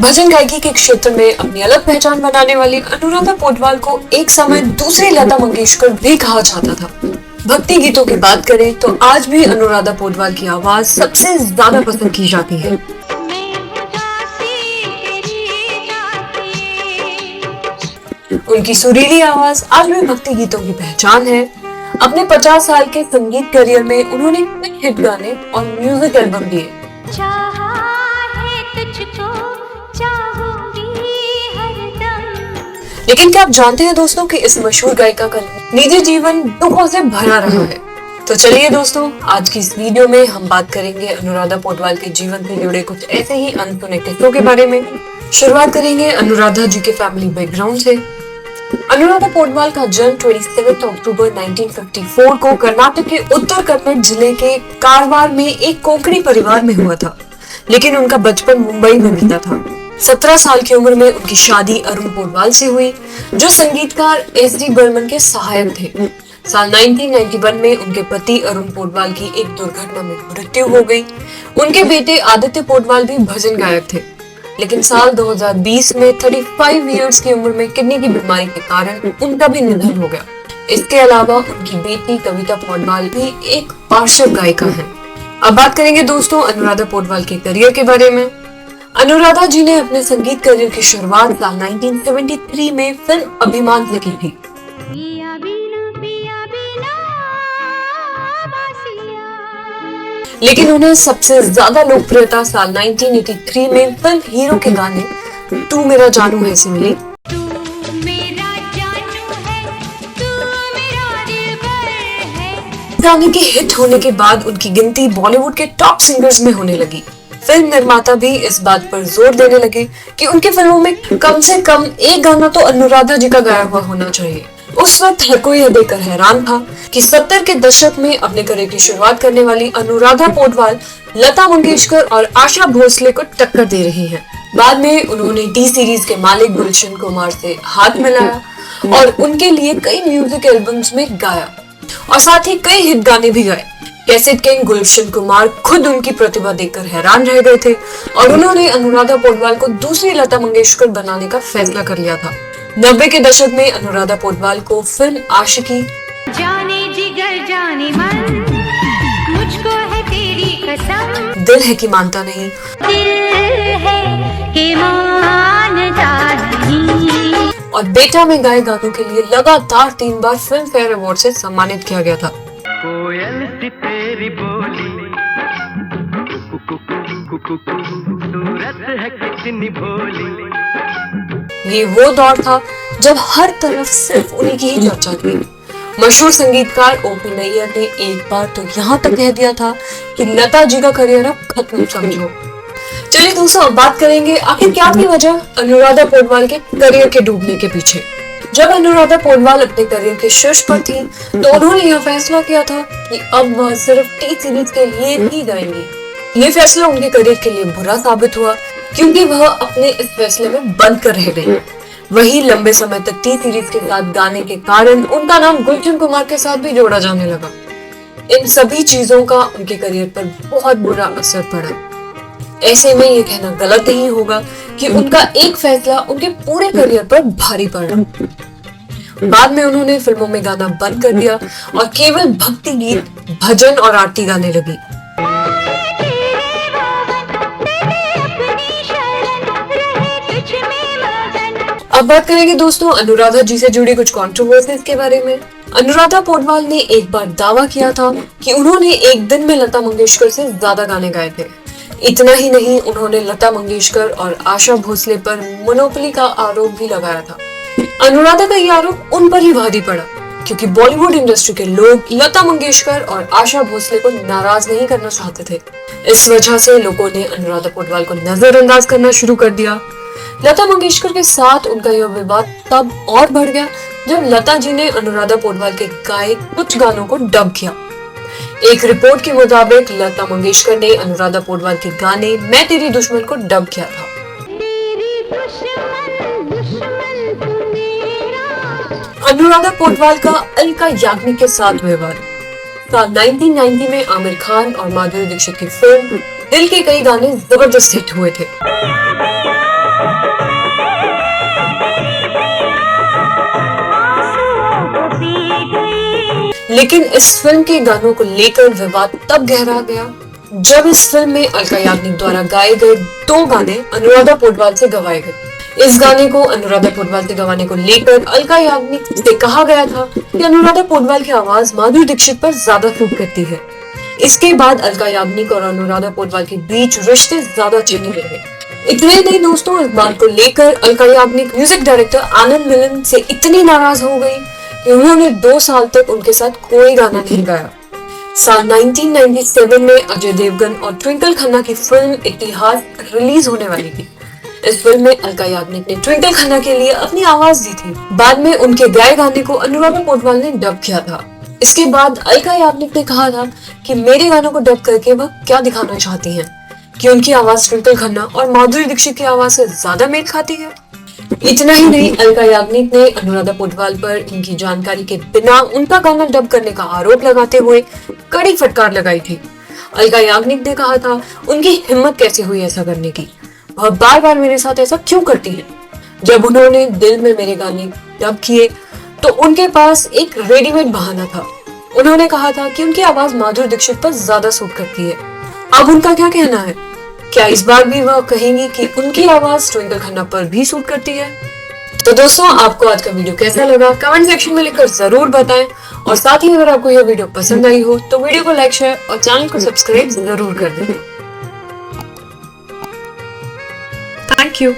भजन गायकी के क्षेत्र में अपनी अलग पहचान बनाने वाली अनुराधा पौडवाल को एक समय दूसरी लता मंगेशकर भी कहा जाता था। भक्ति गीतों की बात करें तो आज भी अनुराधा पौडवाल की आवाज सबसे ज्यादा पसंद की जाती है। उनकी सुरीली आवाज आज भी भक्ति गीतों की पहचान है। अपने 50 साल के संगीत करियर में उन्होंने कई हिट गाने और म्यूजिक एल्बम दिए। लेकिन क्या आप जानते हैं दोस्तों कि इस मशहूर गायिका का निजी जीवन दुखों से भरा रहा है। तो चलिए दोस्तों, आज की इस वीडियो में हम बात करेंगे अनुराधा पौडवाल के जीवन से जुड़े कुछ ऐसे ही अनसुने किस्सों के बारे में। शुरुआत करेंगे अनुराधा जी के फैमिली बैकग्राउंड से। अनुराधा पौडवाल का जन्म 27 अक्टूबर 1954 को कर्नाटक के उत्तर कन्नड़ जिले के कारवार में एक कोंकणी परिवार में हुआ था, लेकिन उनका बचपन मुंबई में बीता था। 17 साल की उम्र में उनकी शादी अरुण पौडवाल से हुई, जो संगीतकार एस.डी. बर्मन के सहायक थे। साल 1991 में उनके पति अरुण पौडवाल की एक दुर्घटना में मृत्यु हो गई। उनके बेटे आदित्य पौडवाल भी भजन गायक थे, लेकिन साल 2020 में 35 इयर्स की उम्र में किडनी की बीमारी के कारण उनका भी निधन हो गया। इसके अलावा उनकी बेटी कविता पौडवाल भी एक पार्श्व गायिका है। अब बात करेंगे दोस्तों अनुराधा पौडवाल के करियर के बारे में। अनुराधा जी ने अपने संगीत करियर की शुरुआत साल 1973 में फिल्म अभिमान से की थी। लेकिन उन्हें सबसे ज्यादा लोकप्रियता साल 1983 में फिल्म हीरो के गाने तू मेरा जानू है से मिली। गाने के हिट होने के बाद उनकी गिनती बॉलीवुड के टॉप सिंगर्स में होने लगी। फिल्म निर्माता भी इस बात पर जोर देने लगे कि उनकी फिल्मों में कम से कम एक गाना तो अनुराधा जी का गाया हुआ होना चाहिए। उस वक्त हर कोई यह देखकर हैरान था कि 70 के दशक में अपने करियर की शुरुआत करने वाली अनुराधा पौडवाल लता मंगेशकर और आशा भोसले को टक्कर दे रही हैं। बाद में उन्होंने टी सीरीज के मालिक गुलशन कुमार से हाथ मिलाया और उनके लिए कई म्यूजिक एल्बम्स में गाया और साथ ही कई हिट गाने भी गाए। कैसेट किंग गुलशन कुमार खुद उनकी प्रतिभा देखकर हैरान रह गए थे और उन्होंने अनुराधा पौडवाल को दूसरी लता मंगेशकर बनाने का फैसला कर लिया था। 90 के दशक में अनुराधा पौडवाल को फिल्म आशिकी, जाने जिगर जाने मन, मुझको है तेरी कसम, दिल है कि मानता नहीं, दिल है कि मानता नहीं और बेटा में गाए गानों के लिए लगातार 3 बार फिल्म फेयर अवार्ड से सम्मानित किया गया था। कोयल सी तेरी बोली, सूरत है कितनी भोली। ये वो दौर था जब हर तरफ सिर्फ उन्हीं की ही चर्चा थी। मशहूर संगीतकार ओ.पी. नैयर ने एक बार तो यहाँ तक कह दिया था कि लता जी का करियर अब खत्म समझो। चलिए दोस्तों, अब बात करेंगे आखिर क्या थी वजह अनुराधा पौडवाल के करियर के डूबने के पीछे। जब अनुराधा पौडवाल अपने करियर के शीर्ष पर थी तो उन्होंने यह फैसला किया था कि अब वह सिर्फ टी सीरीज के लिए ही गाएंगी। ये फैसला उनके करियर के लिए बुरा साबित हुआ क्योंकि वह अपने इस फैसले में बंद कर रह गई। वही लंबे समय तक टी सीरीज के साथ गाने के कारण उनका नाम गुलशन कुमार के साथ भी जोड़ा जाने लगा। इन सभी चीजों का उनके करियर पर बहुत बुरा असर पड़ा। ऐसे में ये कहना गलत नहीं होगा कि उनका एक फैसला उनके पूरे करियर पर भारी पड़ा। बाद में उन्होंने फिल्मों में गाना बंद कर दिया और केवल भक्ति गीत, भजन और आरती गाने लगी। अब बात करेंगे दोस्तों अनुराधा जी से जुड़ी कुछ कंट्रोवर्सीज के बारे में। अनुराधा पौडवाल ने एक बार दावा किया था कि उन्होंने एक दिन में लता मंगेशकर से ज्यादा गाने गाए थे। इतना ही नहीं, उन्होंने लता मंगेशकर और आशा भोसले पर मोनोपोली का आरोप भी लगाया था। अनुराधा का यह आरोप उन पर ही भारी पड़ा क्योंकि बॉलीवुड इंडस्ट्री के लोग लता मंगेशकर और आशा भोसले को नाराज नहीं करना चाहते थे। इस वजह से लोगों ने अनुराधा पौडवाल को नजरअंदाज करना शुरू कर दिया। लता मंगेशकर के साथ उनका यह विवाद तब और बढ़ गया जब लता जी ने अनुराधा पौडवाल के गाए कुछ गानों को डब किया। एक रिपोर्ट के मुताबिक लता मंगेशकर ने अनुराधा पौडवाल के गाने मैं तेरी दुश्मन को डब किया था। अनुराधा पौडवाल का अलका याग्निक के साथ विवाद। साल 1990 में आमिर खान और माधुरी दीक्षित की फिल्म दिल के कई गाने जबरदस्त हिट हुए थे। लेकिन इस फिल्म के गानों को लेकर विवाद तब गहरा गया जब इस फिल्म में अलका याग्निक द्वारा गाए गए 2 गाने अनुराधा पोडवाल से गवाए गए। इस गाने को अनुराधा पोडवाल से गवाने को लेकर अलका याग्निक से कहा गया था कि अनुराधा पोडवाल की आवाज माधुरी दीक्षित पर ज्यादा सूट करती है। इसके बाद अलका याग्निक और अनुराधा पोडवाल के बीच रिश्ते ज्यादा चिढ़ने लगे। इतने नहीं दोस्तों, इस बात को लेकर अलका याग्निक म्यूजिक डायरेक्टर आनंद मिलन से इतनी नाराज हो गई कि उन्होंने 2 साल तक उनके साथ कोई गाना नहीं गाया। साल 1997 में अजय देवगन और ट्विंकल खन्ना की फिल्म इतिहास रिलीज होने वाली थी। इस फिल्म में अलका याग्निक ने ट्विंकल खन्ना के लिए अपनी आवाज दी थी। बाद में उनके गाए गाने को अनुराधा पोडवाल ने डब किया था। इसके बाद अलका याग्निक ने कहा था कि मेरे गानों को डब करके वह क्या दिखाना चाहती हैं, कि उनकी आवाज ट्विंकल खन्ना और माधुरी दीक्षित की आवाज से ज्यादा मेल खाती है। इतना ही नहीं, अलका याग्निक ने अनुराधा पोडवाल पर इनकी जानकारी के बिना उनका गाना डब करने का आरोप लगाते हुए कड़ी फटकार लगाई थी। अलका याग्निक ने कहा था उनकी हिम्मत कैसे हुई ऐसा करने की, वह बार बार मेरे साथ ऐसा क्यों करती है। जब उन्होंने दिल में मेरे गाने डब किए तो उनके पास एक रेडीमेड बहाना था। उन्होंने कहा था कि उनकी आवाज माधुरी दीक्षित पर ज्यादा सूट करती है। अब उनका क्या कहना है? क्या इस बार भी वह कहेंगी कि उनकी आवाज ट्विंकल खन्ना पर भी सूट करती है? तो दोस्तों, आपको आज का वीडियो कैसा लगा कमेंट सेक्शन में लिखकर जरूर बताएं। और साथ ही अगर आपको यह वीडियो पसंद आई हो तो वीडियो को लाइक, शेयर और चैनल को सब्सक्राइब जरूर कर दें। Thank you.